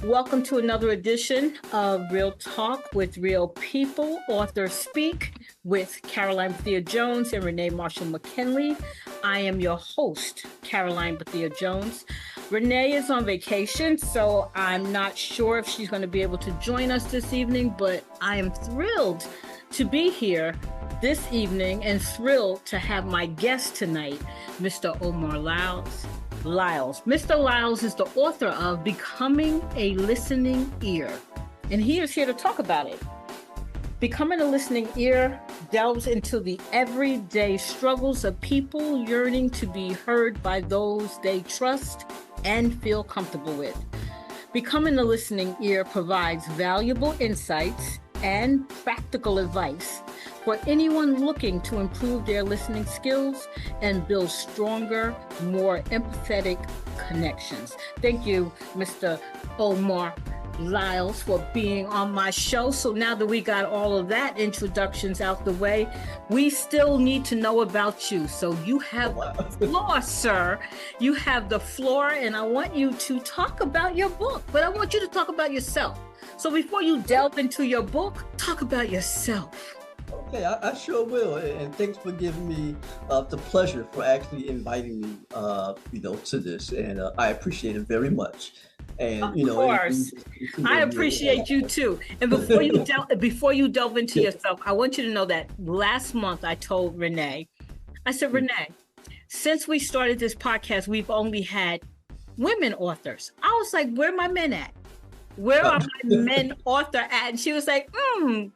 Welcome to another edition of Real Talk with Real People, Author Speak with Karoline Bethea-Jones and Renee Marshall-McKinley. I am your host, Karoline Bethea-Jones. Renee is on vacation, so I'm not sure if she's going to be able to join us this evening, but I am thrilled to be here this evening and thrilled to have my guest tonight, Mr. Omar Liles. Mr. Liles is the author of Becoming a Listening Ear, and he is here to talk about it. Becoming a Listening Ear delves into the everyday struggles of people yearning to be heard by those they trust and feel comfortable with. Becoming a Listening Ear provides valuable insights and practical advice for anyone looking to improve their listening skills and build stronger, more empathetic connections. Thank you, Mr. Omar Liles, for being on my show. So now that we got all of that introductions out the way, we still need to know about you. So you have the floor, sir. You have the floor, and I want you to talk about your book, but I want you to talk about yourself. So before you delve into your book, talk about yourself. Okay, I sure will, and thanks for giving me the pleasure for actually inviting me, to this, and I appreciate it very much. And of course, I appreciate you too. And before you delve into yourself, I want you to know that last month I told Renee, I said, Renee, since we started this podcast, we've only had women authors. I was like, where are my men at? Where are my men author at? And she was like,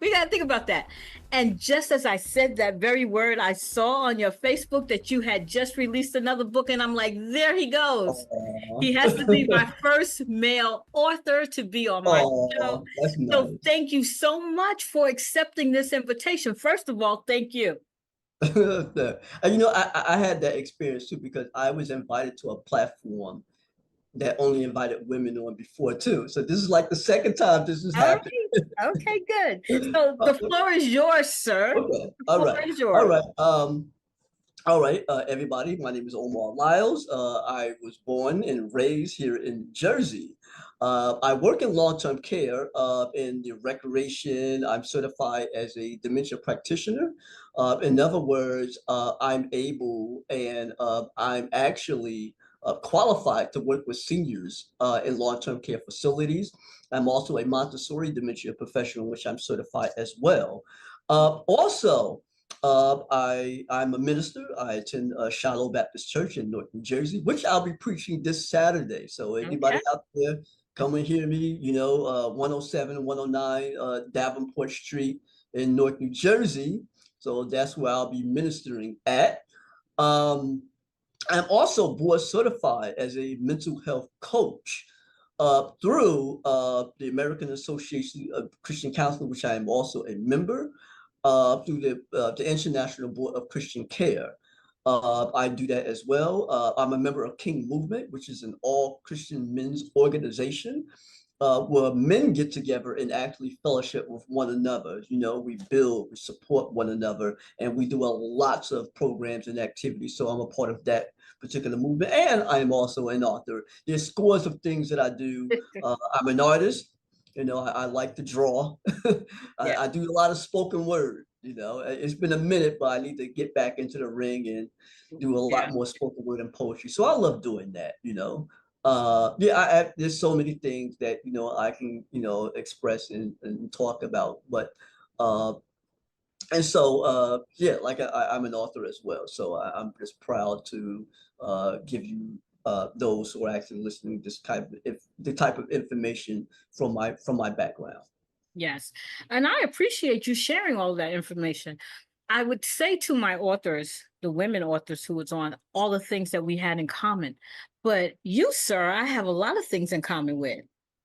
we got to think about that. And just as I said that very word, I saw on your Facebook that you had just released another book. And I'm like, there he goes. He has to be my first male author to be on my show. That's nice. So thank you so much for accepting this invitation. First of all, thank you. And I had that experience too, because I was invited to a platform that only invited women on before too. So this is like the second time this has happened. Okay, good. So the floor is yours, sir. Okay. All right, everybody. My name is Omar Liles. I was born and raised here in Jersey. I work in long-term care in the recreation. I'm certified as a dementia practitioner. In other words, I'm able and I'm actually qualified to work with seniors in long-term care facilities. I'm also a Montessori dementia professional, which I'm certified as well. I'm a minister. I attend Shiloh Baptist Church in Newark, New Jersey, which I'll be preaching this Saturday. So anybody out there, come and hear me, 107, 109 Davenport Street in Newark, New Jersey. So that's where I'll be ministering at. I'm also board certified as a mental health coach through the American Association of Christian Counseling, which I am also a member, through the International Board of Christian Care. I do that as well. I'm a member of King Movement, which is an all Christian men's organization where men get together and actually fellowship with one another. We build, we support one another, and we do lots of programs and activities. So I'm a part of that particular movement, and I'm also an author. There's scores of things that I do. I'm an artist. I like to draw. I do a lot of spoken word. It's been a minute, but I need to get back into the ring and do a lot more spoken word and poetry. So I love doing that. There's so many things that I can express and talk about, but I'm an author as well. So I'm just proud to give you those who are actually listening the type of information from my background. Yes, and I appreciate you sharing all that information. I would say to my authors, the women authors who was on, all the things that we had in common. But you, sir, I have a lot of things in common with.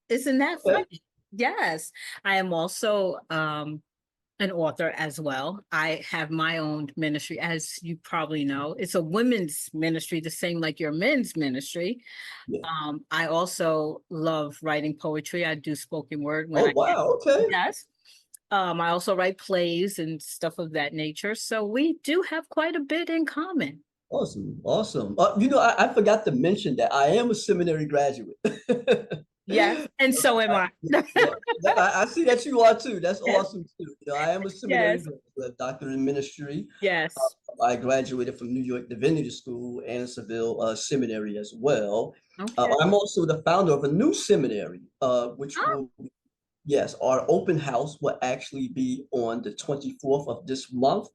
Isn't that funny? Yes. I am also an author as well. I have my own ministry, as you probably know. It's a women's ministry, the same like your men's ministry. I also love writing poetry. I do spoken word. Wow. Okay. Yes. I also write plays and stuff of that nature. So we do have quite a bit in common. Awesome. I forgot to mention that I am a seminary graduate. Yes, and so am I. Yeah, I see that you are too. That's Yes, awesome too. I am a seminary yes, graduate, doctorate in ministry. yes. I graduated from New York Divinity School and Seville Seminary as well. Okay. I'm also the founder of a new seminary, which Oh, will, yes, our open house will actually be on the 24th of this month.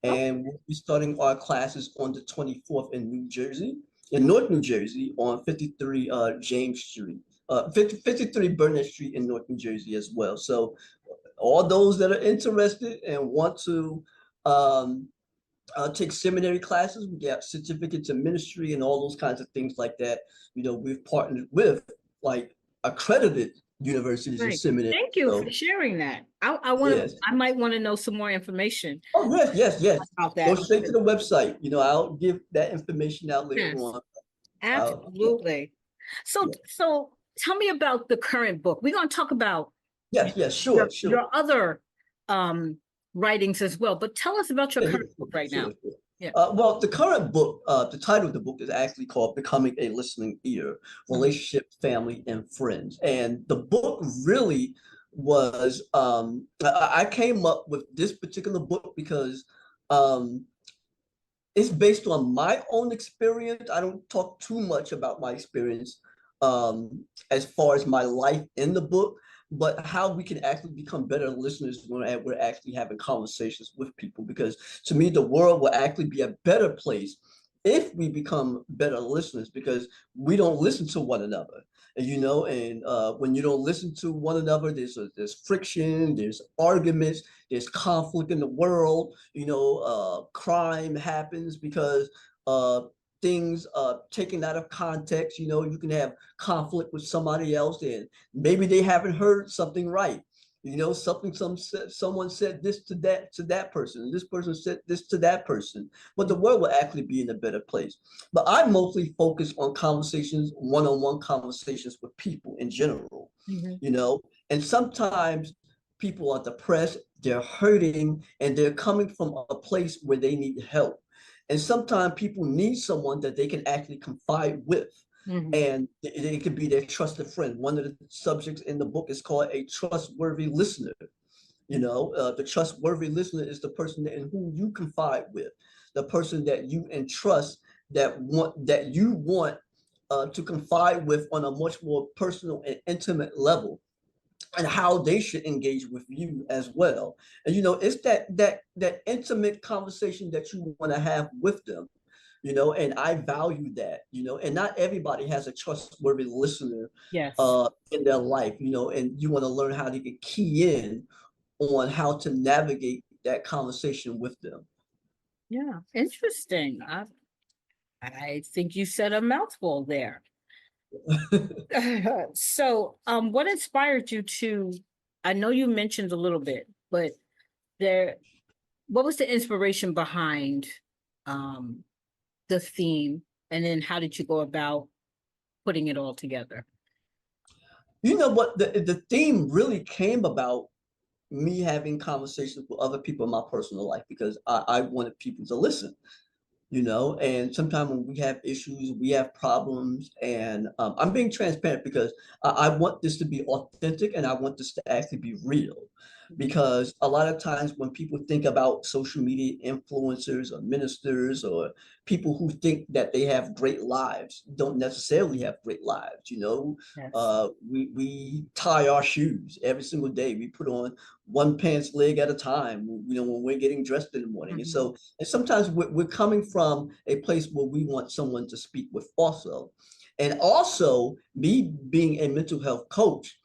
oh, And we'll be starting our classes on the 24th in New Jersey, in North New Jersey, on 53 James Street, 53 Burnett Street in North New Jersey as well. So all those that are interested and want to um, take seminary classes. We get certificates in ministry and all those kinds of things like that. We've partnered with like accredited universities and right. seminaries. Thank you for So sharing that. yes. I might want to know some more information Oh yes, yes, yes. about Go that. straight to the website. I'll give that information out later Yes, on. Yeah, absolutely. So, yeah. so tell me about the current book. We're going to talk about Yes, yes, sure, sure. your other um writings as well, but tell us about your Yeah, yeah, current book right sure, now. sure. Yeah. Well, the current book, the title of the book is actually called Becoming a Listening Ear, Mhm. Relationship, Family, and Friends. And the book really was, I came up with this particular book because um, it's based on my own experience. I don't talk too much about my experience as far as my life in the book, but how we can actually become better listeners when we're actually having conversations with people. Because to me, the world will actually be a better place if we become better listeners because we don't listen to one another. And when you don't listen to one another, there's friction, there's arguments, there's conflict in the world. Crime happens because things taken out of context. You can have conflict with somebody else, and maybe they haven't heard something right. Someone said this to that person, and this person said this to that person, but the world will actually be in a better place. But I mostly focus on conversations, one-on-one conversations with people in general, Mhm. you know, and sometimes people are depressed, they're hurting, and they're coming from a place where they need help. And sometimes people need someone that they can actually confide with. Mhm. And it could be their trusted friend. One of the subjects in the book is called a trustworthy listener. The trustworthy listener is the person in whom you confide with, the person that you entrust, that you want to confide with on a much more personal and intimate level, and how they should engage with you as well. And it's that intimate conversation that you want to have with them. And I value that. And not everybody has a trustworthy listener Yes. in their life. And you want to learn how to get key in on how to navigate that conversation with them. Yeah. Interesting. I think you said a mouthful there. So, what inspired you to, I know you mentioned a little bit, but there, what was the inspiration behind um the theme? And then how did you go about putting it all together? You know what? The theme really came about me having conversations with other people in my personal life because I wanted people to listen. And sometimes when we have issues, we have problems, and I'm being transparent because I want this to be authentic and I want this to actually be real. Because a lot of times when people think about social media influencers or ministers or people who think that they have great lives, don't necessarily have great lives. Yes. We tie our shoes every single day. We put on one pants leg at a time, when we're getting dressed in the morning. And Mhm. so, and sometimes we're coming from a place where we want someone to speak with also. And also, me being a mental health coach,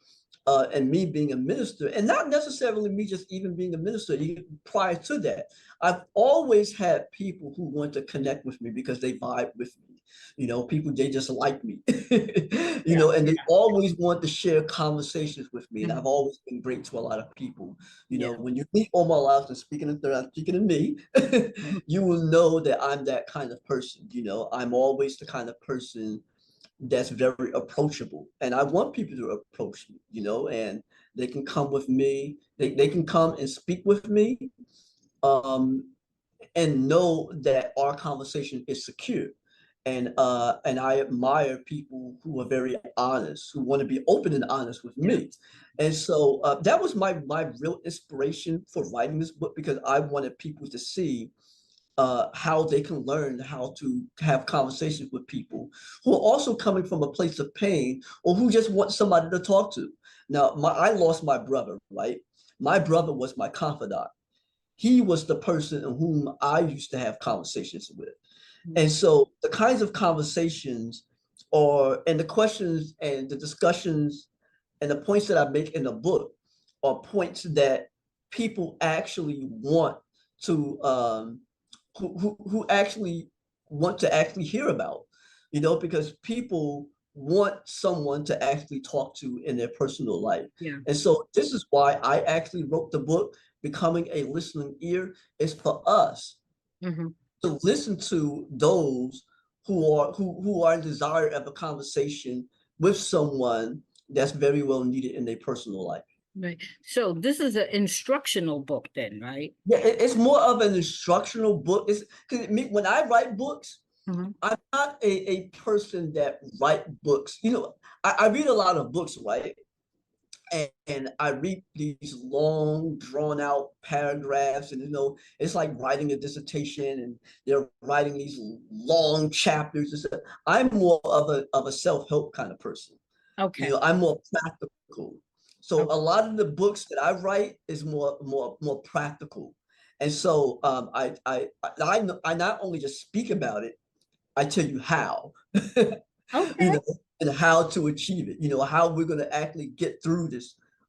and me being a minister, and not necessarily me just even being a minister, even prior to that, I've always had people who want to connect with me because they vibe with me. People, they just like me, Yeah. and they always want to share conversations with me. And I've Mhm. always been great to a lot of people. Yeah. When you meet Omar Liles and speaking to me, you will know that I'm that kind of person. I'm always the kind of person that's very approachable. And I want people to approach me, and they can come with me, they can come and speak with me, um, and know that our conversation is secure. And I admire people who are very honest, who want to be open and honest with Yeah. me. And so that was my real inspiration for writing this book, because I wanted people to see how they can learn how to have conversations with people who are also coming from a place of pain, or who just want somebody to talk to. Now, I lost my brother, right? My brother was my confidant. He was the person in whom I used to have conversations with. Mm. And so the kinds of conversations and the questions and the discussions and the points that I make in the book are points that people actually want to who actually want to actually hear about, because people want someone to actually talk to in their personal life. Yeah. And so this is why I actually wrote the book, Becoming a Listening Ear. Is for us Mm-hmm. to listen to those who are in desire of a conversation with someone that's very well needed in their personal life. Right. So this is an instructional book then, right? Yeah, it's more of an instructional book. It's because when I write books, Mm-hmm. I'm not a person that write books. I read a lot of books, right? And I read these long, drawn out paragraphs, and it's like writing a dissertation, and they're writing these long chapters and stuff. I'm more of a self-help kind of person. Okay. I'm more practical. So Okay. a lot of the books that I write is more practical. And so I not only just speak about it, I tell you how. you Okay. know, and how to achieve it, how we're going to actually get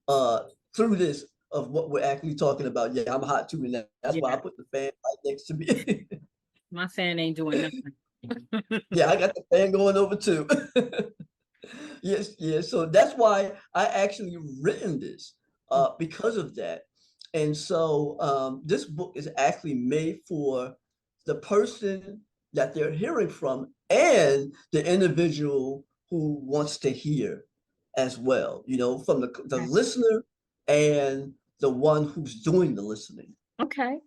uh, through this of what we're actually talking about. Yeah, I'm hot too, and that's why I Yeah. put the fan right next to me. My fan ain't doing nothing. Yeah, I got the fan going over too. Yes, yes. So that's why I actually written this, because of that. And so this book is actually made for the person that they're hearing from, and the individual who wants to hear as well, from the Okay. listener and the one who's doing the listening. Okay.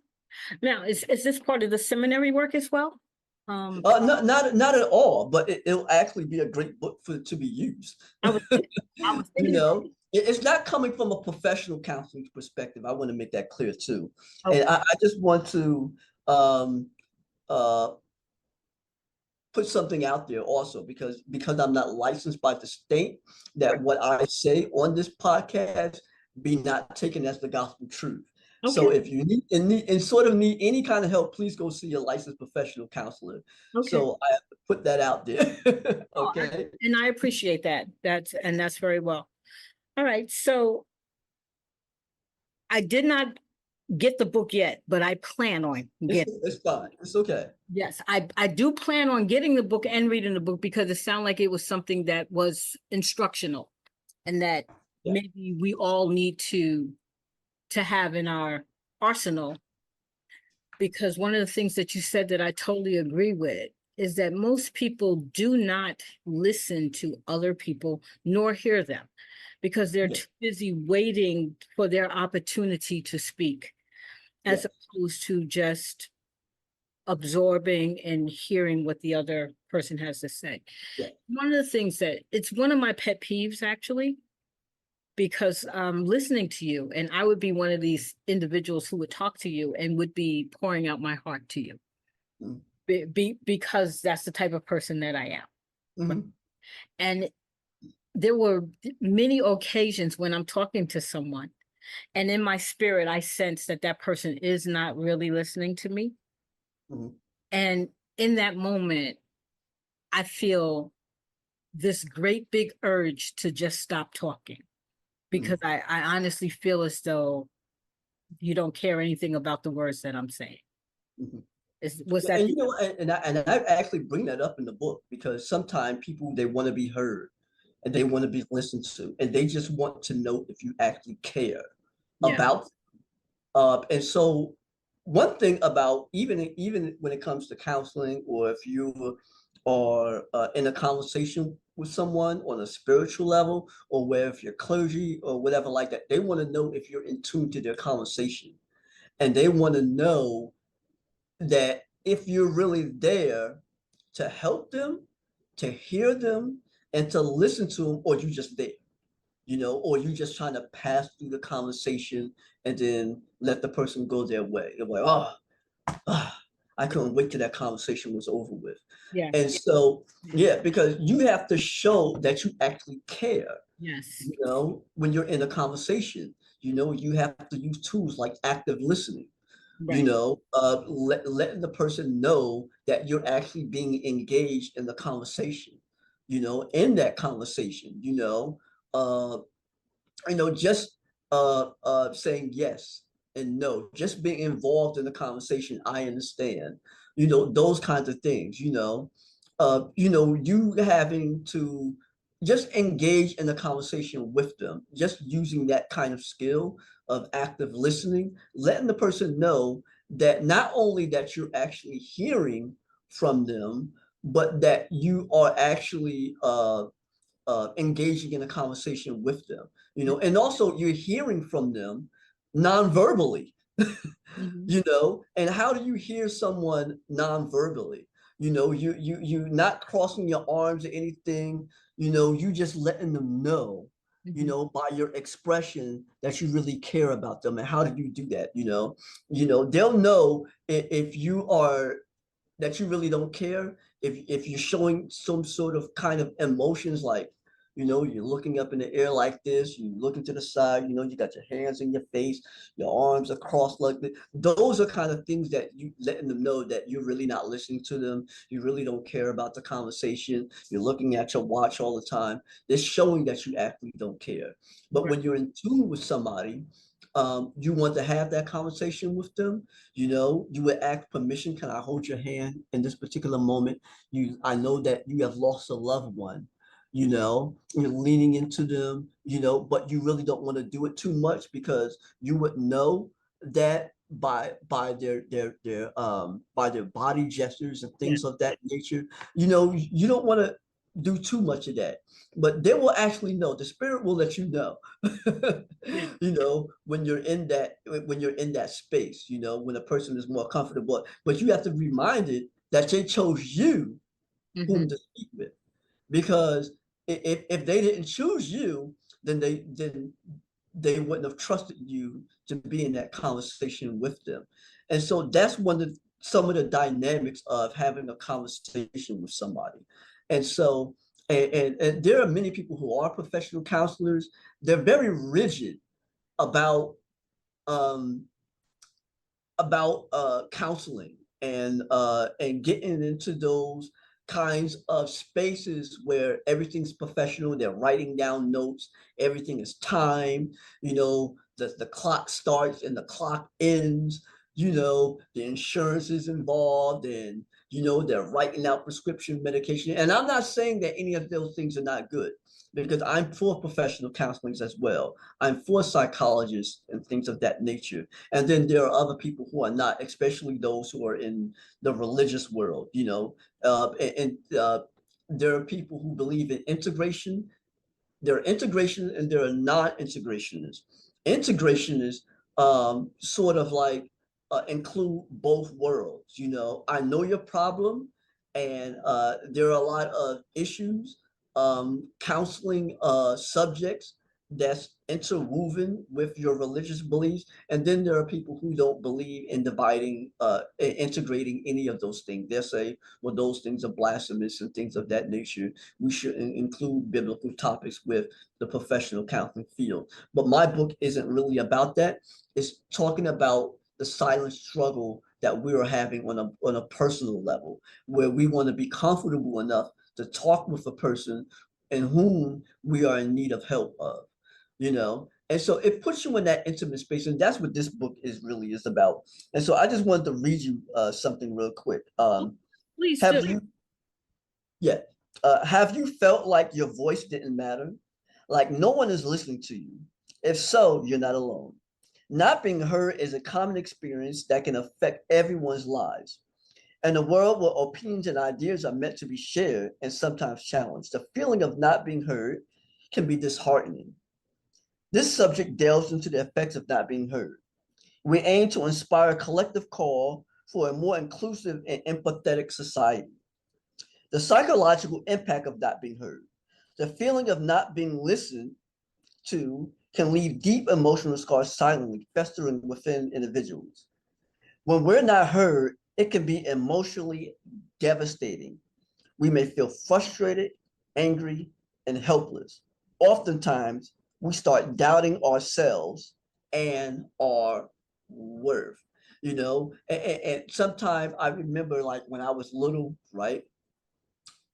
Now, is this part of the seminary work as well? Um, Not at all, but it'll actually be a great book to be used. I was I was You thinking. know, it's not coming from a professional counseling perspective. I want to make that clear too. And Okay. I just want to um, uh, put something out there also, because I'm not licensed by the state, that Right. what I say on this podcast be not taken as the gospel truth. Okay. So if you need sort of need any kind of help, please go see a licensed professional counselor. Okay. So I have to put that out there. Oh, Okay. and I appreciate that. That's very well. All right. So I did not get the book yet, but I plan on It's getting. it's fine. It's okay. Yes, I do plan on getting the book and reading the book, because it sounded like it was something that was instructional, and that Yeah. maybe we all need to have in our arsenal. Because one of the things that you said that I totally agree with is that most people do not listen to other people nor hear them, because they're Yeah. too busy waiting for their opportunity to speak, Yeah. as opposed to just absorbing and hearing what the other person has to say. Yeah. One of the things that it's one of my pet peeves, actually, because I'm listening to you, and I would be one of these individuals who would talk to you and would be pouring out my heart to you, Mm-hmm. because that's the type of person that I am. Right? Mm-hmm. And there were many occasions when I'm talking to someone, and in my spirit, I sense that that person is not really listening to me. Mm-hmm. And in that moment, I feel this great big urge to just stop talking, because I honestly feel as though you don't care anything about the words that I'm saying. Mm-hmm. Was Yeah, that? and I actually bring that up in the book, because sometimes people, they want to be heard, and they want to be listened to, and they just want to know if you actually care Yeah. about. And so one thing about, even when it comes to counseling, or if you are in a conversation with someone on a spiritual level, or where if you're clergy or whatever like that, they want to know if you're in tune to their conversation, and they want to know that if you're really there to help them, to hear them, and to listen to them, or you just there, or you just trying to pass through the conversation and then let the person go their way. You're like, I couldn't wait till that conversation was over with. Yeah. And so, yeah, because you have to show that you actually care. Yes. When you're in a conversation, you have to use tools like active listening, Right. letting the person know that you're actually being engaged in the conversation, in that conversation, uh, just saying yes and no, just being involved in the conversation. I understand, those kinds of things, you having to just engage in the conversation with them, just using that kind of skill of active listening, letting the person know that not only that you're actually hearing from them, but that you are actually engaging in a conversation with them, and also you're hearing from them non-verbally, and how do you hear someone non-verbally? You not crossing your arms or anything, you just letting them know, by your expression that you really care about them. And how do you do that? They'll know if you are that you really don't care, if you're showing some sort of kind of emotions, like you're looking up in the air like this, you looking to the side, you got your hands in your face, your arms are crossed like this. Those are kind of things that you letting them know that you're really not listening to them, you really don't care about the conversation, you're looking at your watch all the time. They're showing that you actually don't care. But when you're in tune with somebody, you want to have that conversation with them, you would ask permission. Can I hold your hand in this particular moment? I know that you have lost a loved one, you're leaning into them, but you really don't want to do it too much, because you would know that by their body gestures and things of that nature, you don't want to do too much of that. But they will actually know, the spirit will let you know, when you're in that space, when a person is more comfortable. But you have to be reminded that they chose you whom to speak with. Because if they didn't choose you, then they wouldn't have trusted you to be in that conversation with them. And so that's some of the dynamics of having a conversation with somebody. And so, and there are many people who are professional counselors. They're very rigid about um, counseling and getting into those kinds of spaces where everything's professional. They're writing down notes. Everything is timed. The clock starts and the clock ends. The insurance is involved, and they're writing out prescription medication. And I'm not saying that any of those things are not good, because I'm for professional counseling as well. I'm for psychologists and things of that nature. And then there are other people who are not, especially those who are in the religious world, and there are people who believe in integration. There are integrationists and there are non-integrationists. Integrationists sort of like include both worlds. I know your problem, and there are a lot of issues, counseling subjects that's interwoven with your religious beliefs. And then there are people who don't believe in integrating any of those things. They'll say, well, those things are blasphemous and things of that nature. We shouldn't include biblical topics with the professional counseling field. But my book isn't really about that. It's talking about the silent struggle that we are having on a personal level, where we want to be comfortable enough to talk with a person in whom we are in need of help of, And so it puts you in that intimate space, and that's what this book is about. And so I just wanted to read you something real quick. Please have do. you, yeah, have you felt like your voice didn't matter? Like no one is listening to you? If so, you're not alone. Not being heard is a common experience that can affect everyone's lives. In a world where opinions and ideas are meant to be shared and sometimes challenged, the feeling of not being heard can be disheartening. This subject delves into the effects of not being heard. We aim to inspire a collective call for a more inclusive and empathetic society. The psychological impact of not being heard. The feeling of not being listened to can leave deep emotional scars silently festering within individuals. When we're not heard, it can be emotionally devastating. We may feel frustrated, angry, and helpless. Oftentimes, we start doubting ourselves and our worth. And sometimes I remember like when I was little, right?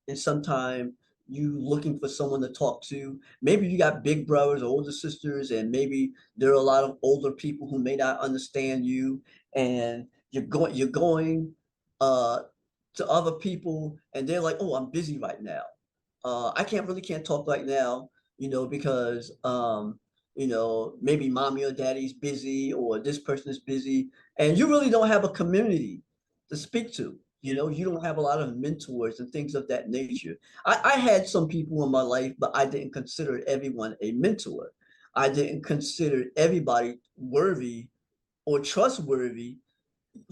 And sometimes you looking for someone to talk to. Maybe you got big brothers or older sisters, and maybe there are a lot of older people who may not understand you, and you're going uh to other people, and they're like, "Oh, I'm busy right now. I can't talk right now, because maybe mommy or daddy's busy or this person is busy, and you really don't have a community to speak to. You don't have a lot of mentors and things of that nature. I had some people in my life, but I didn't consider everyone a mentor. I didn't consider everybody worthy or trustworthy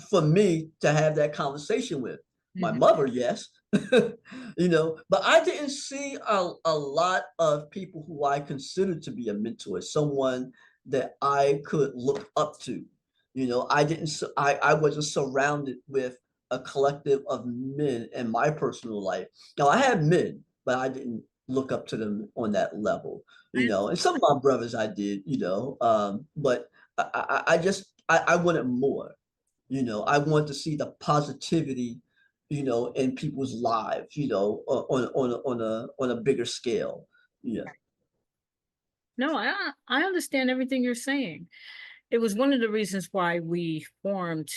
for me to have that conversation with. My Mhm. mother, yes, but I didn't see a lot of people who I considered to be a mentor, someone that I could look up to. I didn't, I wasn't surrounded with a collective of men in my personal life. Now I had men, but I didn't look up to them on that level, and some of my brothers I did, but I wanted more. I want to see the positivity, in people's lives, on a bigger scale. Yeah. No, I understand everything you're saying. It was one of the reasons why we formed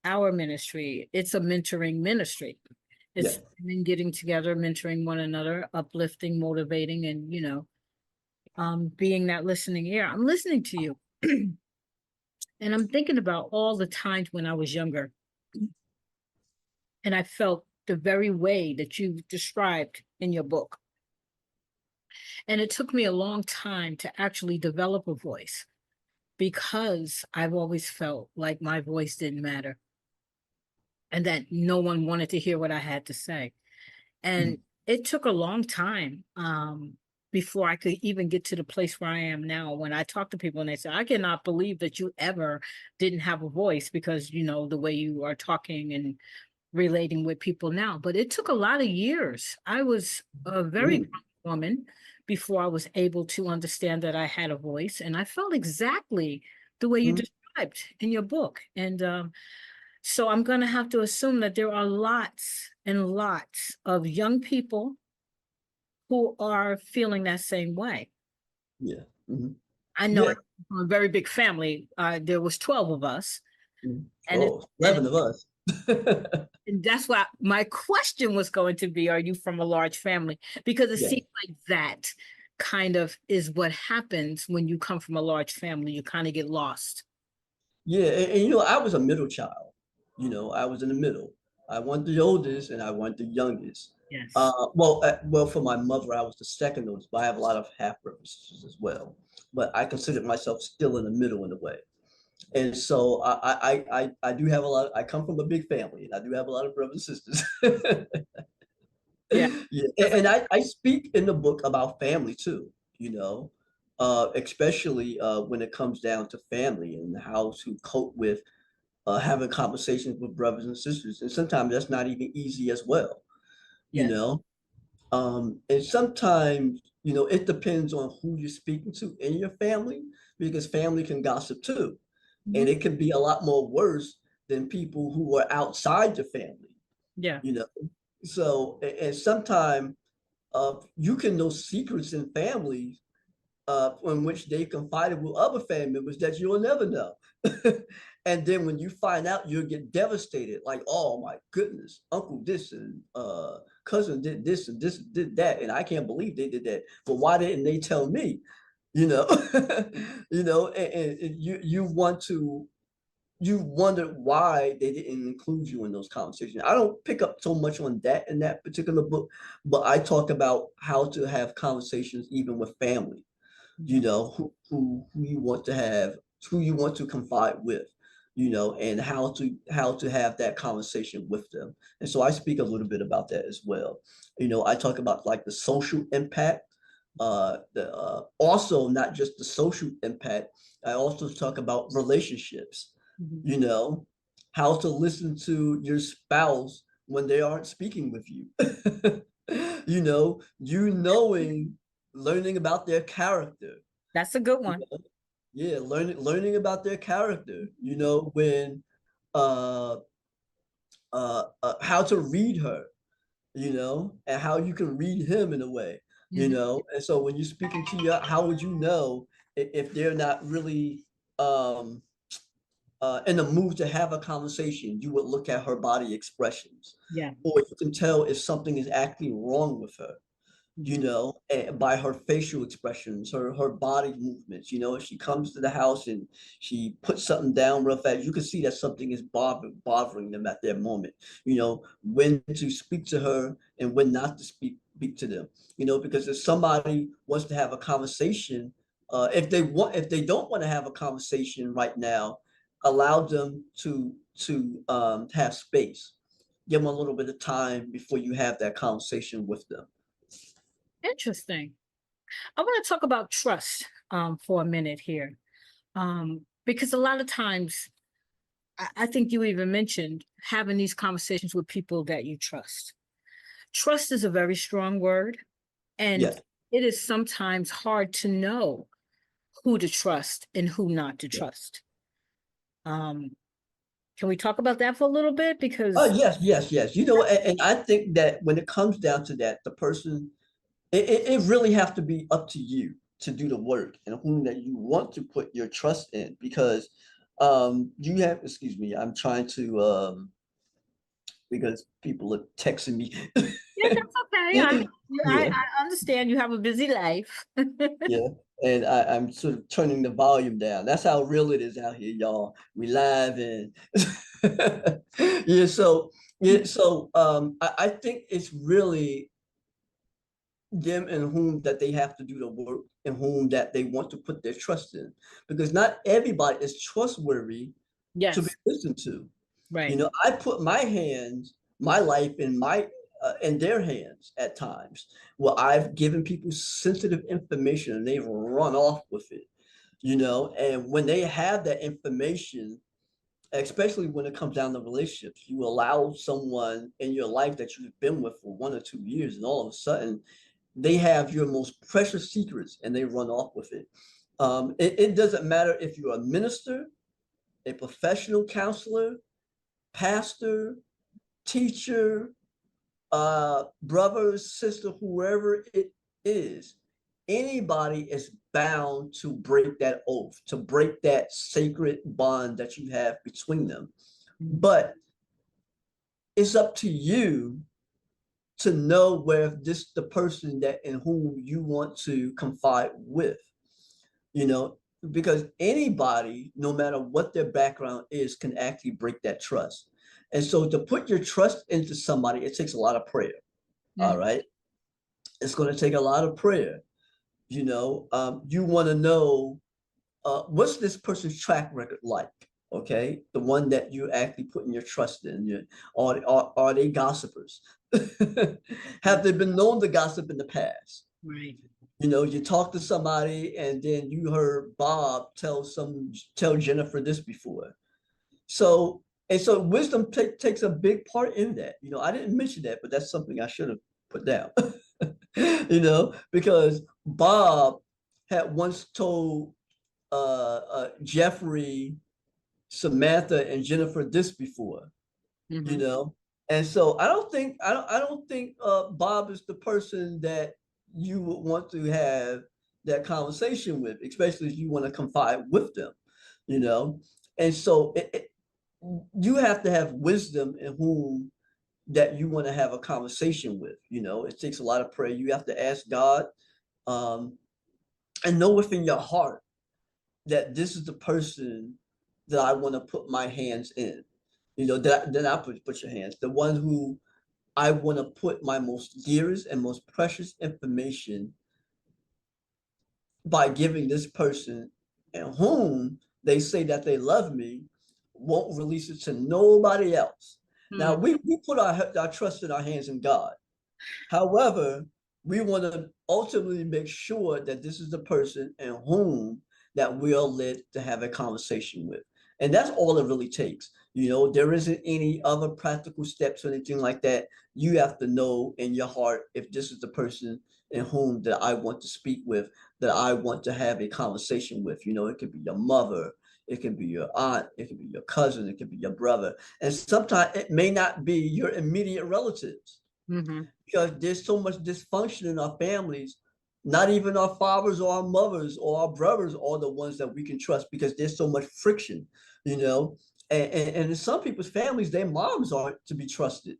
our ministry. It's a mentoring ministry. Yeah. It's men getting together, mentoring one another, uplifting, motivating, and being that listening ear. I'm listening to you, and I'm thinking about all the times when I was younger, and I felt the very way that you described in your book. And it took me a long time to actually develop a voice because I've always felt like my voice didn't matter and that no one wanted to hear what I had to say. Mhm. And it took a long time before I could even get to the place where I am now. When I talk to people and they say, I cannot believe that you ever didn't have a voice because, the way you are talking and relating with people now. But it took a lot of years. I was a very Mhm. grown woman before I was able to understand that I had a voice. And I felt exactly the way you Mhm. described in your book. And so I'm going to have to assume that there are lots and lots of young people who are feeling that same way. Yeah. Mhm. I know Yeah. I come from a very big family. There was 12 of us, Mhm. and it, Oh, and 11 of us. and that's why my question was going to be, are you from a large family? Because it Yeah. seems like that kind of is what happens when you come from a large family. You kind of get lost. Yeah. And I was a middle child. I was in the middle. I wasn't the oldest and I wasn't the youngest. Yes. Well, for my mother, I was the second oldest, but I have a lot of half brothers as well. But I consider myself still in the middle in a way. And so I do have a lot. I come from a big family, and I do have a lot of brothers and sisters. Yeah. Yeah, and I speak in the book about family too. Especially when it comes down to family and how to cope with having conversations with brothers and sisters, and sometimes that's not even easy as well. You Yes. know, and sometimes it depends on who you're speaking to in your family because family can gossip too. Mhm. And it can be a lot more worse than people who are outside your family, Yeah. you know. So and sometimes you can know secrets in families in which they confided with other family members that you'll never know. And then when you find out, you'll get devastated. Like, oh my goodness, uncle this and cousin did this and this did that, and I can't believe they did that. But why didn't they tell me? You know, and you wonder why they didn't include you in those conversations. I don't pick up so much on that in that particular book, but I talk about how to have conversations even with family, Mhm. who you want to have, who you want to confide with, and how to have that conversation with them. And so I speak a little bit about that as well. I talk about like the social impact, also not just the social impact. I also talk about relationships, Mhm. you know, how to listen to your spouse when they aren't speaking with you. Knowing, learning about their character. That's a good one. Yeah, learning about their character, when uh how to read her, and how you can read him in a way, Mhm. and so when you're speaking to you, how would you know if they're not really um in the mood to have a conversation? You would look at her body expressions, Yeah. or you can tell if something is actually wrong with her, Mhm. and by her facial expressions, her body movements. If she comes to the house and she puts something down real fast, you can see that something is bothering them at that moment. When to speak to her and when not to speak to them. Because if somebody wants to have a conversation, if they don't want to have a conversation right now, allow them to have space. Give them a little bit of time before you have that conversation with them. Interesting. I want to talk about trust for a minute here, because a lot of times, I think you even mentioned having these conversations with people that you trust. Trust is a very strong word, and Yes. it is sometimes hard to know who to trust and who not to trust. Um, can we talk about that for a little bit? Oh, Because yes, yes, yes. And I think that when it comes down to that, the person, it really have to be up to you to do the work and whom that you want to put your trust in, because you have, excuse me, I'm trying to because people are texting me. yeah, that's okay. Yeah, I understand you have a busy life. yeah. And I'm sort of turning the volume down. That's how real it is out here, y'all. We live and I think it's really them and whom that they have to do the work and whom that they want to put their trust in, because not everybody is trustworthy to be Yes, listened to. right. I put my life in their hands at times, where I've given people sensitive information and they've run off with it. And when they have that information, especially when it comes down to relationships, you allow someone in your life that you've been with for 1 or 2 years, and all of a sudden they have your most precious secrets and they run off with it. It doesn't matter if you're a minister, a professional counselor, pastor, teacher, brother, sister, whoever it is. Anybody is bound to break that oath, to break that sacred bond that you have between them. Mhm. But it's up to you to know where this the person that in whom you want to confide with, you know, because anybody, no matter what their background is, can actually break that trust. And so to put your trust into somebody, it takes a lot of prayer. All Mhm. right. It's going to take a lot of prayer. You want to know what's this person's track record like? Okay. The one that you actually putting your trust in. Are they gossipers? Have they been known to gossip in the past? Right. You talk to somebody and then you heard Bob tell Jennifer this before. So wisdom takes a big part in that. I didn't mention that, but that's something I should have put down. Because Bob had once told Jeffrey, Samantha, and Jennifer this before. you Mhm. know. And so I don't think Bob is the person that you would want to have that conversation with, especially if you want to confide with them, you know. And so you have to have wisdom in whom that you want to have a conversation with. It takes a lot of prayer. You have to ask God, um, and know within your heart that this is the person that I want to put my hands in. Then I put your hands, the one who I want to put my most dearest and most precious information by giving this person, and whom they say that they love me, won't release it to nobody else. Now, Mm. we put our trust in our hands in God. However, we want to ultimately make sure that this is the person in whom that we are led to have a conversation with. And that's all it really takes. You know, there isn't any other practical steps or anything like that. You have to know in your heart if this is the person in whom that I want to speak with, that I want to have a conversation with. You know, it could be your mother, it can be your aunt, it can be your cousin, it can be your brother. And sometimes it may not be your immediate relatives Mm-hmm. because there's so much dysfunction in our families. Not even our fathers or our mothers or our brothers are the ones that we can trust because there's so much friction, you know. And in some people's families, their moms aren't to be trusted.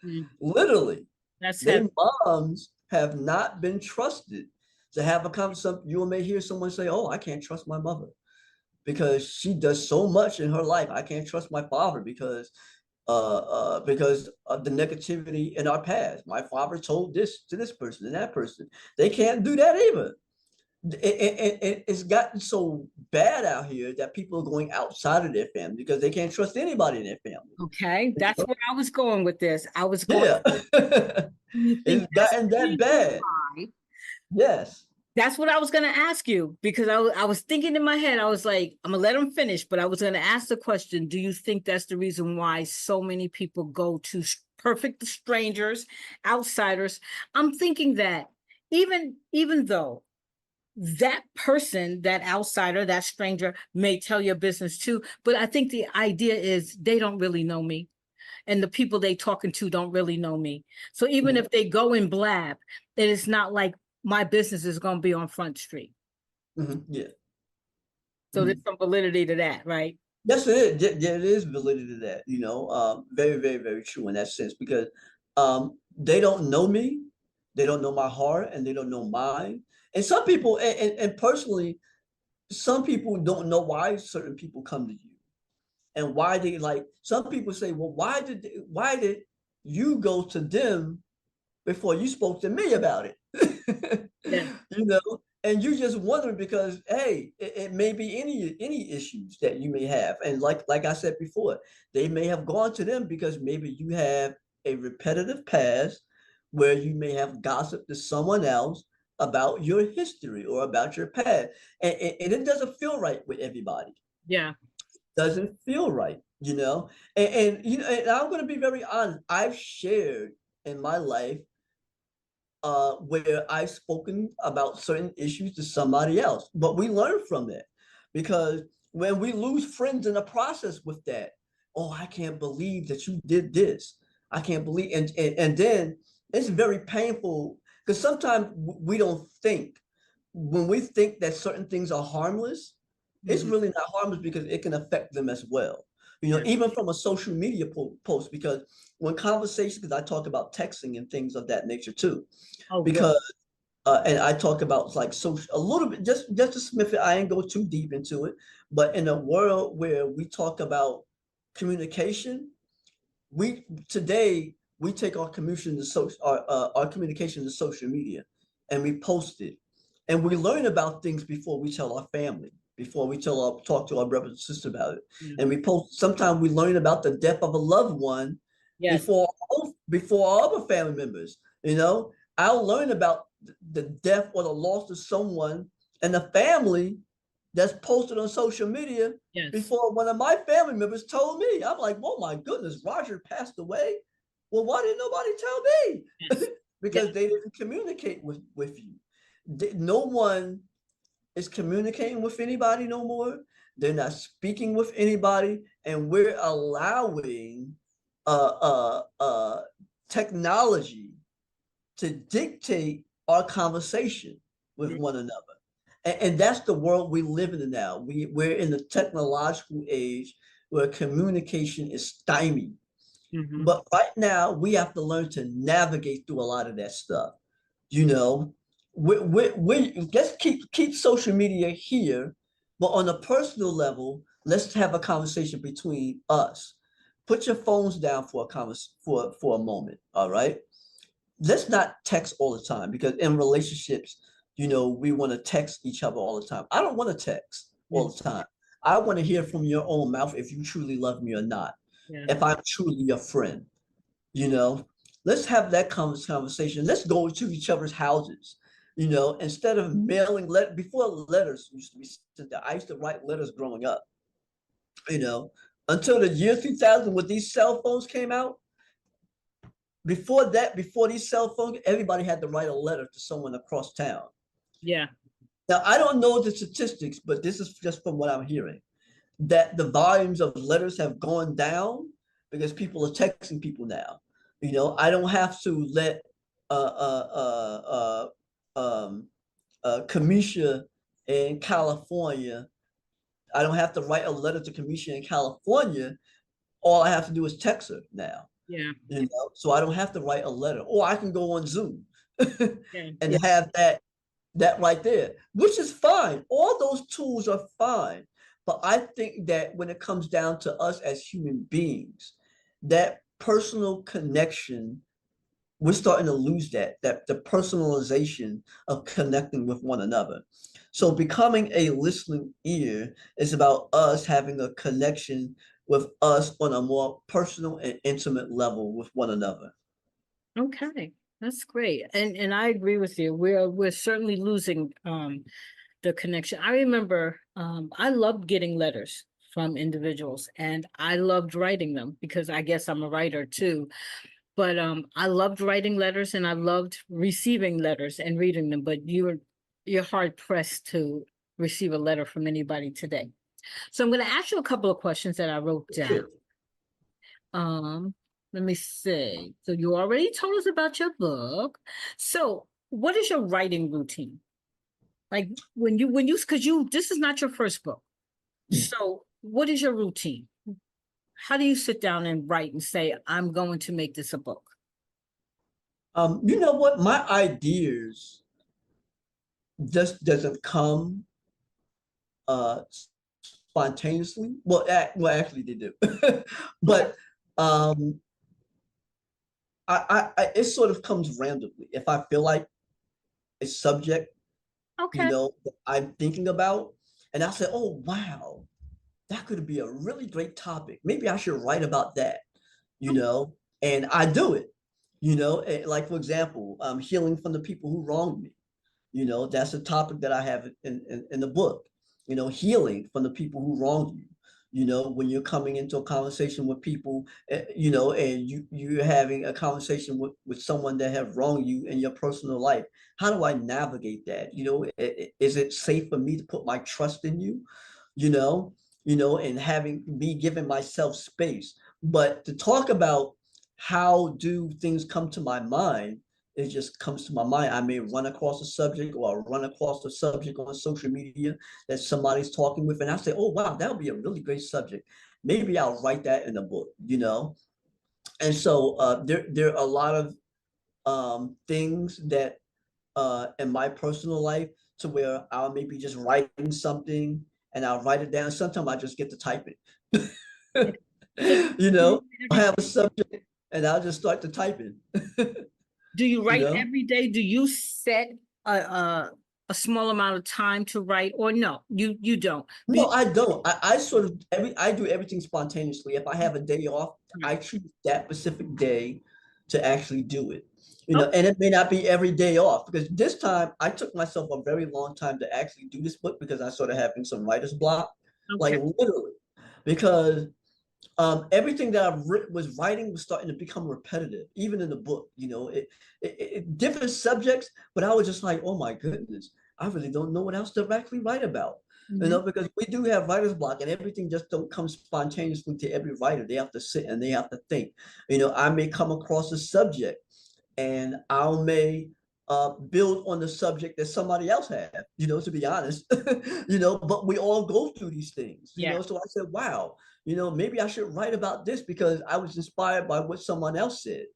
Mm. Literally, That's their heavy. moms have not been trusted to have a conversation. You may hear someone say, "Oh, I can't trust my mother because she does so much in her life. I can't trust my father because of the negativity in our past. My father told this to this person and that person. They can't do that either. It's gotten so bad out here that people are going outside of their family because they can't trust anybody in their family. Okay, that's where I was going with this. I was going, Yeah, do you think it's that's gotten the that reason bad. why? Yes. That's what I was going to ask you because I was thinking in my head, I was like, I'm going to let him finish, but I was going to ask the question, do you think that's the reason why so many people go to perfect strangers, outsiders? I'm thinking that even though that person, that outsider, that stranger may tell your business too, but I think the idea is they don't really know me. And the people they talking to don't really know me. So even Mhm, if they go and blab, it is not like my business is going to be on Front Street. yeah. So there's Mhm. some validity to that, right? Yes, it is. There is validity to that, you know. Very, very, very true in that sense because they don't know me, they don't know my heart, and they don't know mine. And some people, and personally, some people don't know why certain people come to you and why they like. Some people say, "Well, why did you go to them before you spoke to me about it?" Yeah. You know, and you just wondering because hey, it may be any issues that you may have, and like I said before, they may have gone to them because maybe you have a repetitive past where you may have gossiped to someone else about your history or about your past, and it doesn't feel right with everybody. Yeah. Doesn't feel right, you know, you know, and I'm going to be very honest. I've shared in my life where I've spoken about certain issues to somebody else. But we learn from it because when we lose friends in the process with that, oh, I can't believe that you did this. I can't believe, and then it's very painful because sometimes we don't think when we think that certain things are harmless, it's Mhm. really not harmless because it can affect them as well. You know, Yeah. even from a social media post, because when conversations, because I talk about texting and things of that nature too, Oh, good. because and I talk about like social a little bit, just a snippet. I ain't go too deep into it, but in a world where we talk about communication, we today we take our communication to social our communication to social media, and we post it, and we learn about things before we tell our family, before we talk to our brothers and sisters about it, Yeah. and we post. Sometimes we learn about the death of a loved one Yes. before our other family members. You know, I'll learn about the death or the loss of someone and the family that's posted on social media Yes. before one of my family members told me. I'm like, oh my goodness, Roger passed away. Well, why didn't nobody tell Yes. me? Yeah. Because they didn't communicate with you. No one is communicating with anybody no more. They're not speaking with anybody, and we're allowing technology to dictate our conversation with Mm. one another. And that's the world we live in now. We're in the technological age where communication is stymied. Mhm. But right now, we have to learn to navigate through a lot of that stuff. You know, we let's keep social media here, but on a personal level, let's have a conversation between us. Put your phones down for a moment. All right, let's not text all the time because in relationships, you know, we want to text each other all the time. I don't want to text Yeah. all the time. I want to hear from your own mouth if you truly love me or not, Yeah. if I'm truly your friend, you know. Let's have that conversation. Let's go to each other's houses, instead of mailing before letters used to be sent out. I used to write letters growing up, you know, until the year 2000 when these cell phones came out. Before that, before these cell phones, everybody had to write a letter to someone across town. Yeah. Now, I don't know the statistics, but this is just from what I'm hearing, that the volumes of letters have gone down because people are texting people now. I don't have to let Kamisha in California. I don't have to write a letter to Kamisha in California. All I have to do is text her now. Yeah. So I don't have to write a letter, or I can go on Zoom Yeah. and Yeah. have that right there, which is fine. All those tools are fine. But I think that when it comes down to us as human beings, that personal connection, we're starting to lose that the personalization of connecting with one another. So becoming a listening ear is about us having a connection with us on a more personal and intimate level with one another. Okay. That's great. And I agree with you. We're certainly losing the connection. I remember I loved getting letters from individuals, and I loved writing them because I guess I'm a writer too. But I loved writing letters and I loved receiving letters and reading them. But you're hard pressed to receive a letter from anybody today. So I'm going to ask you a couple of questions that I wrote down. Sure. Let me see. So you already told us about your book. So what is your writing routine? Like because this is not your first book. So what is your routine? How do you sit down and write and say, I'm going to make this a book? You know what? My ideas just doesn't come uh spontaneously. Well, actually they do. But um it sort of comes randomly. If I feel like a subject, Okay. I'm thinking about, and I say, oh wow, that could be a really great topic. Maybe I should write about that, and I do it, like for example, healing from the people who wronged me. That's a topic that I have in the book, healing from the people who wronged you. When you're coming into a conversation with people, and you're having a conversation with someone that have wronged you in your personal life, how do I navigate that? Is it safe for me to put my trust in you? You know, and having me giving myself space. But to talk about how do things come to my mind, it just comes to my mind. I may run across a subject, or I'll run across a subject on social media that somebody's talking with, and I say, oh wow, that would be a really great subject. Maybe I'll write that in a book. And so there are a lot of things that in my personal life, to where I'll maybe just writing something and I'll write it down. Sometimes I just get to type it. So I have a subject and I'll just start to type it. do you You write know? every day? Do you set a small amount of time to write, or no, you don't? No, I don't. I sort of I do everything spontaneously. If I have a day off, I choose that specific day to actually do it. Oh, And it may not be every day off, because this time I took myself a very long time to actually do this book, because I started having some writer's block, like okay. literally, because everything that was writing was starting to become repetitive, even in the book. Different subjects, but I was just like, oh my goodness, I really don't know what else to actually write about. Mhm. Because we do have writer's block, and everything just don't come spontaneously to every writer. They have to sit and they have to think. I may come across a subject, and I may build on the subject that somebody else had, to be honest, but we all go through these things, Yeah. so I said, wow, maybe I should write about this because I was inspired by what someone else said,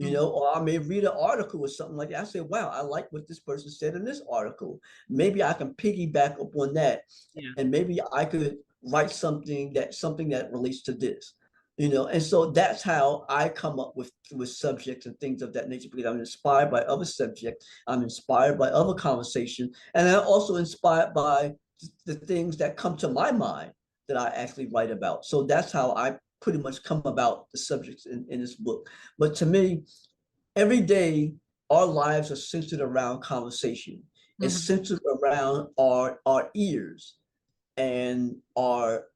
Mhm. or I may read an article or something like that. I say, wow, I like what this person said in this article. Maybe I can piggyback up on that, Yeah. and maybe I could write something that relates to this. And so that's how I come up with subjects and things of that nature, because I'm inspired by other subjects, I'm inspired by other conversation, and I'm also inspired by the things that come to my mind, that I actually write about. So that's how I pretty much come about the subjects in this book. But to me, every day, our lives are centered around conversation. It's Mhm. centered around our ears and our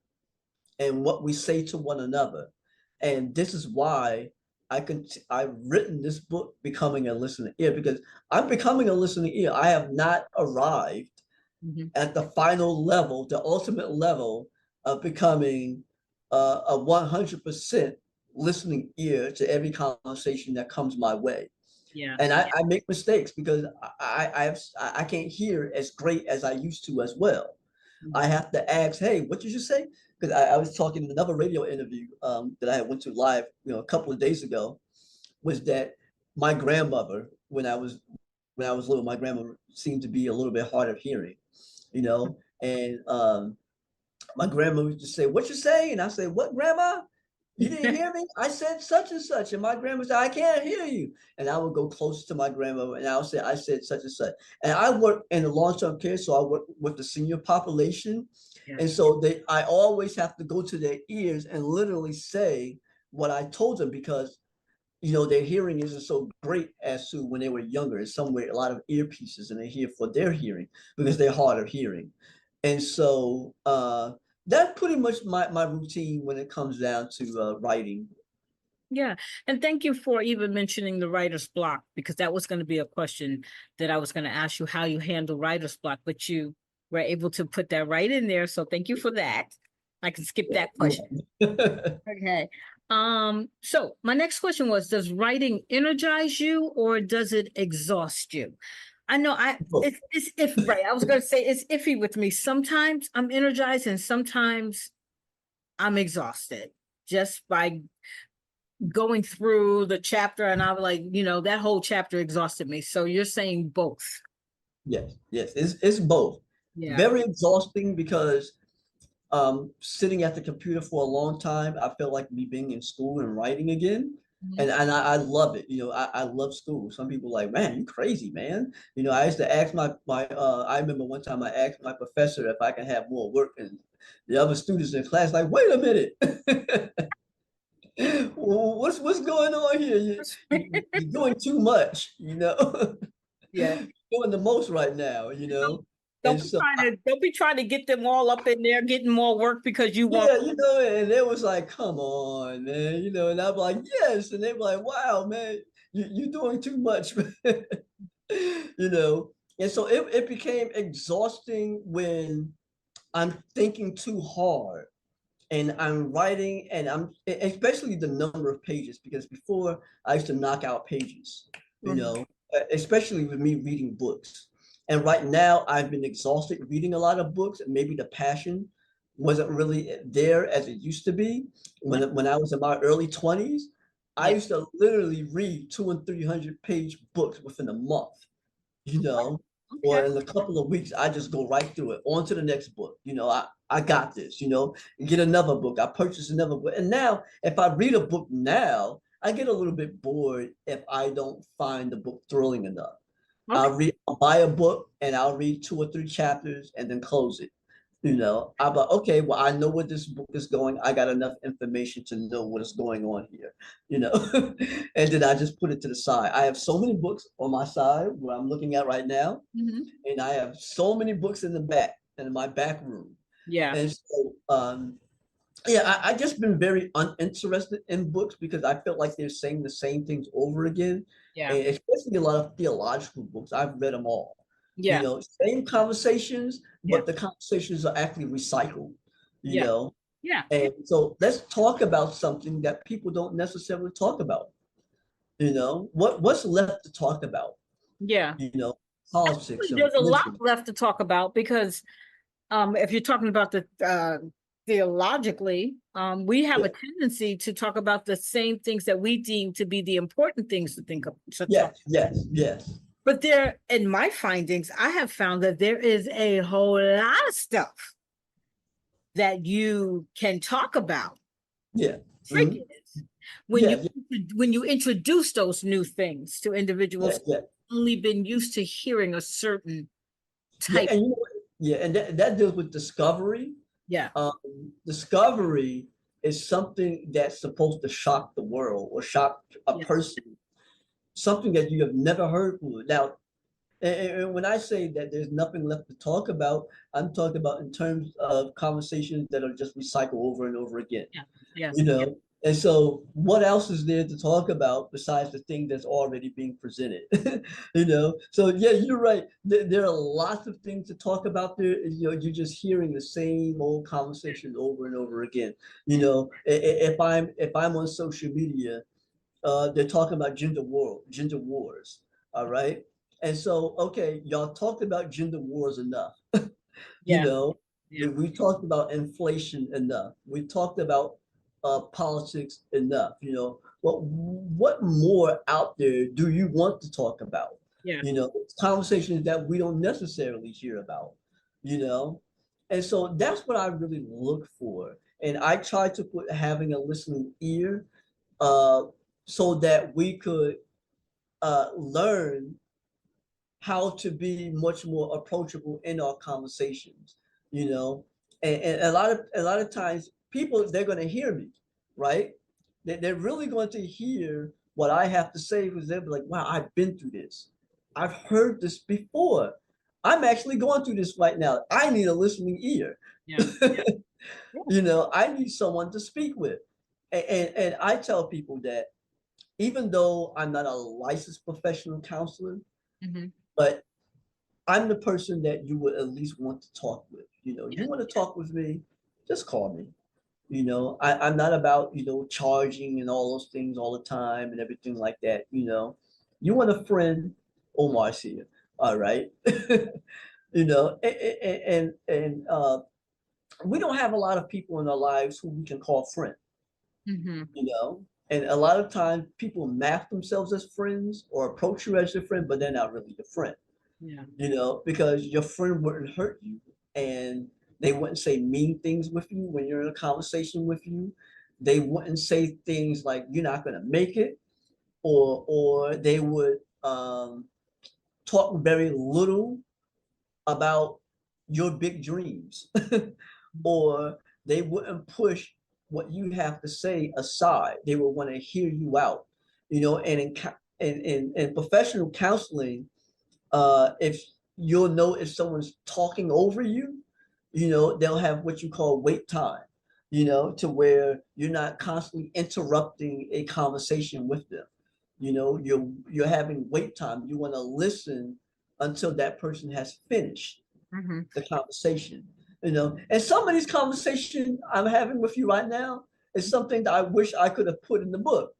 and what we say to one another. And this is why I've written this book, Becoming a Listening Ear, because I'm becoming a listening ear. I have not arrived Mhm. at the final level, the ultimate level of becoming a 100% listening ear to every conversation that comes my way. Yeah. And I make mistakes because I can't hear as great as I used to as well. I Mhm. have to ask, hey, what did you say? Because I was talking in another radio interview that I went to live, a couple of days ago, was that my grandmother, when I was little, my grandmother seemed to be a little bit hard of hearing, and my grandma would just say, "What you say?" And I say, "What, grandma? You didn't hear me? I said such and such." And my grandma said, "I can't hear you." And I would go close to my grandma and I would say, "I said such and such." And I work in the long-term care, so I work with the senior population. And Yes. so I always have to go to their ears and literally say what I told them because their hearing isn't so great as to when they were younger. It's somewhere a lot of earpieces and they're here for their hearing because they're hard of hearing. And so that's pretty much my routine when it comes down to writing. Yeah. And thank you for even mentioning the writer's block, because that was going to be a question that I was going to ask you, how you handle writer's block, but you were able to put that right in there. So thank you for that. I can skip that question. Okay. So my next question was, does writing energize you or does it exhaust you? I know it's if right. I was gonna say it's iffy with me. Sometimes I'm energized and sometimes I'm exhausted just by going through the chapter, and I was like, that whole chapter exhausted me. So you're saying both. Yes, yes, it's both. Yeah. Very exhausting because sitting at the computer for a long time, I feel like me being in school and writing again. Mhm. And I love it. I love school. Some people are like, man, you crazy, man. I used to ask I remember one time I asked my professor if I can have more work, and the other students in class like, wait a minute. What's going on here? You're doing too much. Yeah. Doing the most right now. Don't And don't be so trying to get them all up in there getting more work because you want. yeah, and they was like, come on, man, and I'm like, yes, and they were like, wow, man, you're doing too much, you know. And so it became exhausting when I'm thinking too hard and I'm writing and especially the number of pages, because before I used to knock out pages, Mhm. especially with me reading books. And right now I've been exhausted reading a lot of books, and maybe the passion wasn't really there as it used to be. When I was in my early 20s, I Yeah. used to literally read 200 and 300 page books within a month, you know, Okay. or in a couple of weeks, I just go right through it, on to the next book. I got this, get another book. I purchase another book. And now, if I read a book now, I get a little bit bored if I don't find the book thrilling enough. Okay. I'll buy a book and I'll read 2 or 3 chapters and then close it. I'm like, okay, well, I know where this book is going. I got enough information to know what is going on here, you know. And then I just put it to the side. I have so many books on my side where I'm looking at right now, Mhm. and I have so many books in the back in my back room. Yeah. And so yeah, I just been very uninterested in books because I felt like they're saying the same things over again. Yeah. And especially a lot of theological books. I've read them all. Yeah. Same conversations, Yeah. but the conversations are actually recycled, you Yeah. know. Yeah. And so let's talk about something that people don't necessarily talk about. What's left to talk about? Yeah. You know, politics and There's a lot religion. left to talk about because if you're talking about the theologically, we have Yeah, a tendency to talk about the same things that we deem to be the important things to think of to talk. yes, yes, yes. But there, in my findings, I have found that there is a whole lot of stuff that you can talk about. Yeah. Trick Mhm. is Yeah, yeah, when you introduce those new things to yeah, individuals yeah. who've only been used to hearing a certain Yeah, type. and yeah, and that deals with discovery. Yeah. Discovery is something that's supposed to shock the world or shock a Yeah. person, something that you have never heard before. Now, and when I say that there's nothing left to talk about, I'm talking about in terms of conversations that are just recycled over and over again. Yeah. Yes. You know, and so what else is there to talk about besides the thing that's already being presented? So yeah, you're right. There are lots of things to talk about there. You're just hearing the same old conversation over and over again. If I'm on social media, they're talking about gender wars. All right. And so, okay, y'all talked about gender wars enough. You Yeah. know, Yeah. we talked about inflation enough. We talked about politics enough. What more out there do you want to talk about? Yeah. Conversations that we don't necessarily hear about. You know, and so that's what I really look for. And I try to put having a listening ear, uh, so that we could learn how to be much more approachable in our conversations, you know. And a lot of times people, they're going to hear me, right? They're really going to hear what I have to say, because they'll be like, wow, I've been through this. I've heard this before. I'm actually going through this right now. I need a listening ear. Yeah. Yeah. I need someone to speak with. And I tell people that even though I'm not a licensed professional counselor, Mm-hmm. but I'm the person that you would at least want to talk with. Yeah. You want to talk with me, just call me. I'm not about, charging and all those things all the time and everything like that. You want a friend, Omar's here. All right. And we don't have a lot of people in our lives who we can call friend, Mm-hmm. you know. And a lot of times people map themselves as friends or approach you as your friend, but they're not really your friend. Yeah. Because your friend wouldn't hurt you, and they wouldn't say mean things with you when you're in a conversation with you. They wouldn't say things like you're not going to make it, or they would talk very little about your big dreams, or they wouldn't push what you have to say aside. They would want to hear you out. And in professional counseling, if you'll know if someone's talking over you, they'll have what you call wait time, to where you're not constantly interrupting a conversation with them. You're having wait time. You want to listen until that person has finished Mm-hmm. the conversation. And some of these conversations I'm having with you right now is something that I wish I could have put in the book.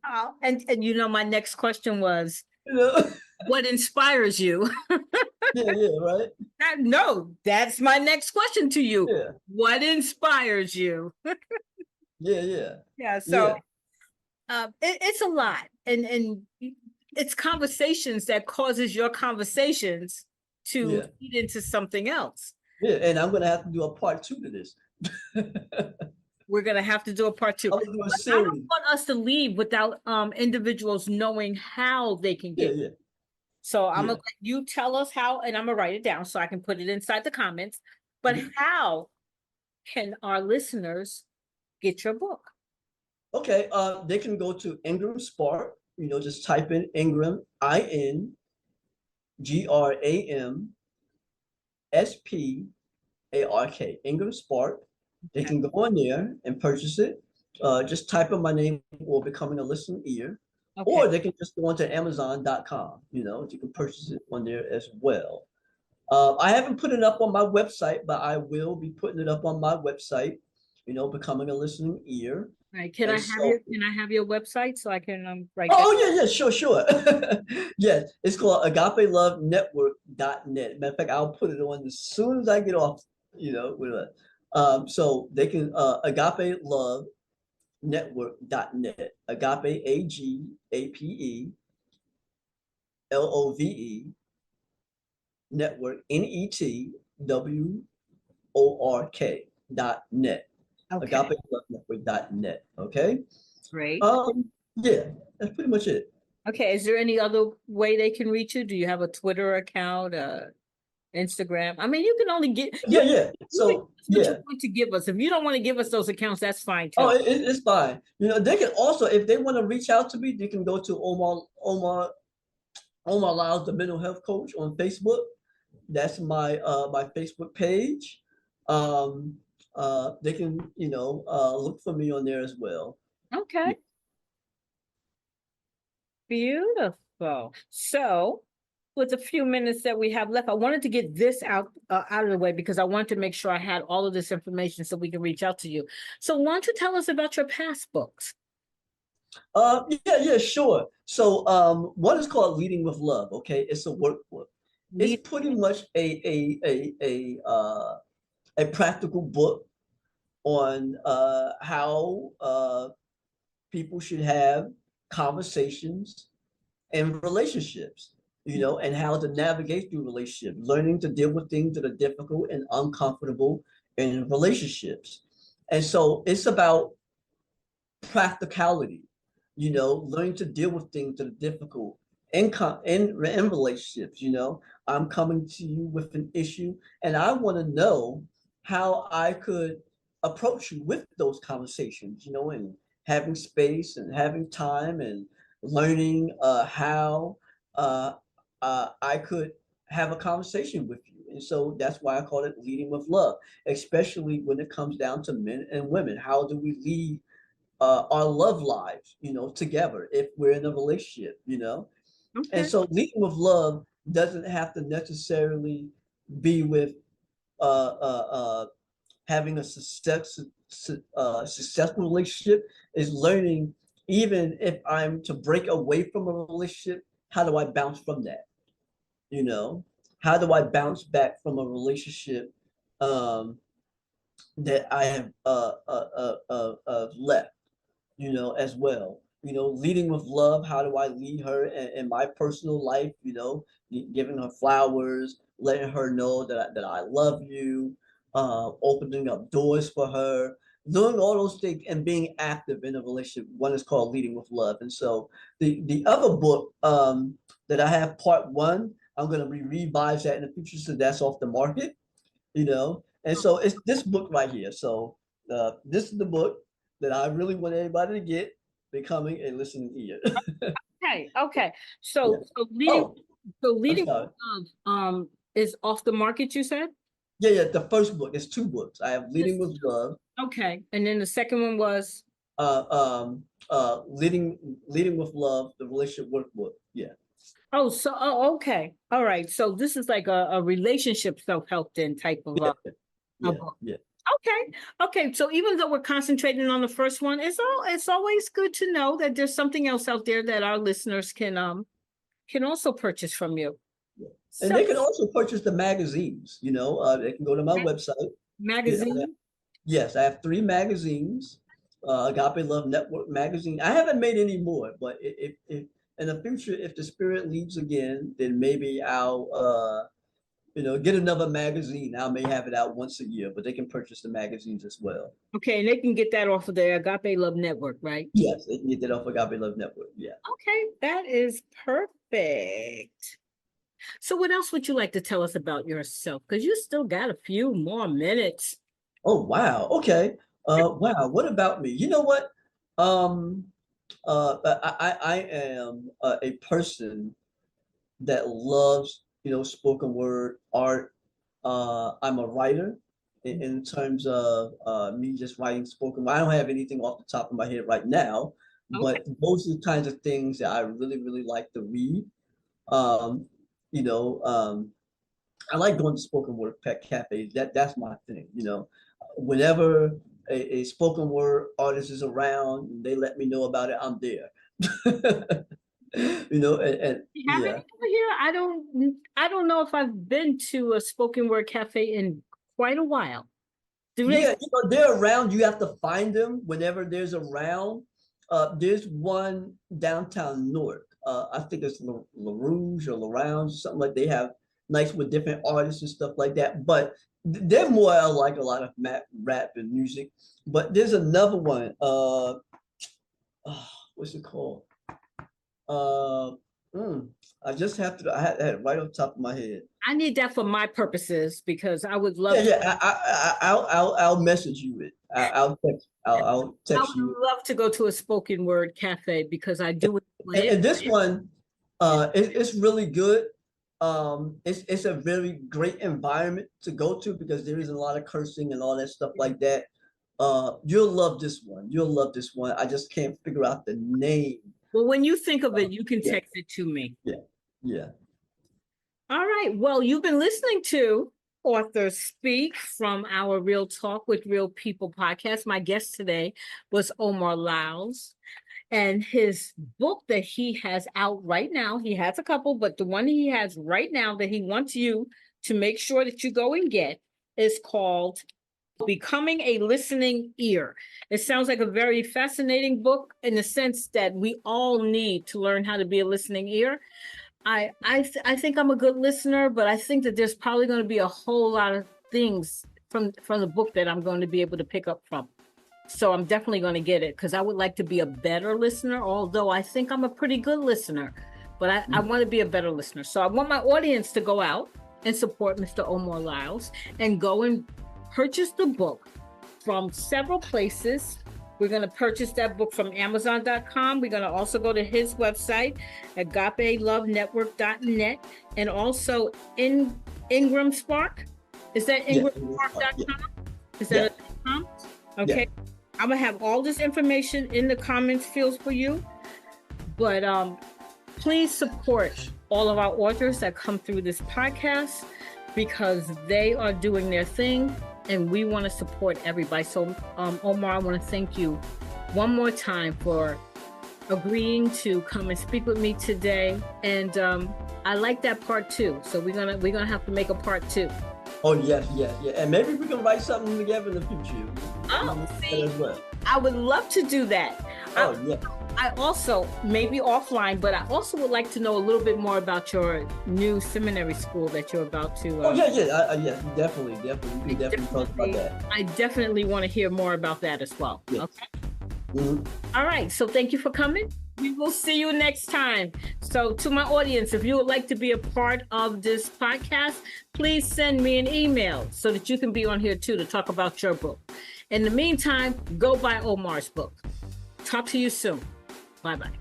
Oh, and my next question was, you know what inspires you? yeah, right. No, that's my next question to you. Yeah, What inspires you? yeah. Yeah. Yeah. So it's a lot, and it's conversations that causes your conversations to Yeah. feed into something else. Yeah, and I'm gonna have to do a part 2 to this. We're gonna have to do a part 2. I'm gonna do a But I don't series. want us to leave without individuals knowing how they can Yeah, get. yeah, So I'm yeah. gonna let you tell us how, and I'm gonna write it down so I can put it inside the comments. But Mhm. how can our listeners get your book? Okay, they can go to Ingram Spark. Just type in Ingram, INGRAMSPARK, Ingram Spark. They Okay. can go on there and purchase it. Just type in my name or Becoming a Listening Ear, Okay. or they can just go onto Amazon.com. You can purchase it on there as well. I haven't put it up on my website, but I will be putting it up on my website, Becoming a Listening Ear. All right. And so, Can I have your website so I can write that? oh, yeah, sure. Yes, it's called agapelovenetwork.net. Matter of fact, I'll put it on as soon as I get off, with it. So they can, agapelovenetwork.net, agape, AGAPE network, NETWORK.net, Okay. agapelovenetwork.net. Okay. Great. Yeah, that's pretty much it. Okay. Is there any other way they can reach you? Do you have a Twitter account, Instagram. I mean, you can only get Yeah, yeah. you can So what you yeah. want to give us. If you don't want to give us those accounts, that's fine Oh, too. it's fine. They can also, if they want to reach out to me, they can go to Omar Liles, the mental health coach on Facebook. That's my Facebook page. Um, they can look for me on there as well. Okay. Yeah. Beautiful. So, with the few minutes that we have left, I wanted to get this out of the way because I wanted to make sure I had all of this information so we can reach out to you. So, why don't you tell us about your past books? Yeah, sure. So one is called Leading with Love. Okay, it's a workbook. It's Lead. pretty much a practical book on how people should have conversations and relationships, and how to navigate through relationships, learning to deal with things that are difficult and uncomfortable in relationships. And so it's about practicality, learning to deal with things that are difficult in relationships. I'm coming to you with an issue, and I want to know how I could approach you with those conversations, and having space and having time and learning how I could have a conversation with you. And so that's why I call it leading with love, especially when it comes down to men and women. How do we lead our love lives, together if we're in a relationship. And Okay. so leading with love doesn't have to necessarily be with having a successful relationship. Is learning, even if I'm to break away from a relationship, how do I bounce from that? You know, how do I bounce back from a relationship um, that I have left? As well. Leading with love. How do I lead her in my personal life? Giving her flowers, letting her know that I love you, opening up doors for her, doing all those things and being active in a relationship. One is called Leading with Love. And so the other book that I have, part one, I'm going to revise that in the future. So that's off the market. And so it's this book right here. So this is the book that I really want everybody to get, Becoming a Listening Ear. Okay. Okay. Yeah. Leading. Oh, So I'm leading sorry. is off the market. You said. Yeah. The first book, it's two books. I have Leading Yes. with Love, Okay. And then the second one was. uh, Leading with Love, the relationship workbook. Yeah. Okay. All right. So this is like a relationship self-help then type of Yeah. a Yeah. book. Yeah. Okay. Okay. So even though we're concentrating on the first one, it's always good to know that there's something else out there that our listeners can also purchase from you. Yeah. And So they can also purchase the magazines. They can go to my website. Get magazine. Yes, I have three magazines. Agape Love Network magazine. I haven't made any more, but if in the future, if the spirit leads again, then maybe I'll get another magazine. I may have it out once a year, but they can purchase the magazines as well. Okay, and they can get that off of the Agape Love Network, right? Yes, they can get that off Agape Love Network. Yeah. Okay, that is perfect. So what else would you like to tell us about yourself? Because you still got a few more minutes. Oh wow. Okay. Wow. What about me? You know what? Um. I am a person that loves, spoken word art. I'm a writer in terms of me just writing spoken word. I don't have anything off the top of my head right now, Okay. but those are the kinds of things that I really, really like to read. Um, you know, um, I like going to spoken word pet cafes. That's my thing. Whenever a spoken word artist is around, they let me know about it. I'm there. And You have any yeah. over here? I don't know if I've been to a spoken word cafe in quite a while. Do they? Yeah, they're around. You have to find them whenever there's around. There's one downtown Newark. I think it's La Rouge or La Rounge, something like. They have nights with different artists and stuff like that. But they're more like a lot of rap and music. But there's another one. Oh, what's it called? Uh, I just have to. I had it right on top of my head. I need that for my purposes because I would Yeah, love to. yeah. I'll message you it. I'll I text you. would love to go to a spoken word cafe because I do enjoy And it. this one, it's really good. It's a very great environment to go to because there isn't a lot of cursing and all that stuff like that. You'll love this one. You'll love this one. I just can't figure out the name. Well, when you think of it, you can Yeah, text it to me. yeah, yeah. All right. Well, you've been listening to Authors Speak from our Real Talk with Real People podcast. My guest today was Omar Liles. And his book that he has out right now, he has a couple, but the one he has right now that he wants you to make sure that you go and get is called Becoming a Listening Ear. It sounds like a very fascinating book in the sense that we all need to learn how to be a listening ear. I think I'm a good listener, but I think that there's probably going to be a whole lot of things from the book that I'm going to be able to pick up from. So I'm definitely going to get it because I would like to be a better listener, although I think I'm a pretty good listener, but I want to be a better listener. So I want my audience to go out and support Mr. Omar Liles and go and purchase the book from several places. We're going to purchase that book from Amazon.com. We're going to also go to his website, agapelovenetwork.net, and also Ingram Spark. Is that ingramspark.com? Is that .com? Okay. Yeah. I'm going to have all this information in the comments fields for you. But please support all of our authors that come through this podcast because they are doing their thing and we want to support everybody. So, Omar, I want to thank you one more time for agreeing to come and speak with me today. And I like that part too. So we're gonna have to make a part 2. Oh, yes. And maybe we can write something together in the future. See, as well. I would love to do that. I also, maybe offline, but I also would like to know a little bit more about your new seminary school that you're about to. Definitely. We can definitely talk about that. I definitely want to hear more about that as well. Yes. Okay. Mm-hmm. All right. So thank you for coming. We will see you next time. So to my audience, if you would like to be a part of this podcast, please send me an email so that you can be on here too to talk about your book. In the meantime, go buy Omar's book. Talk to you soon. Bye-bye.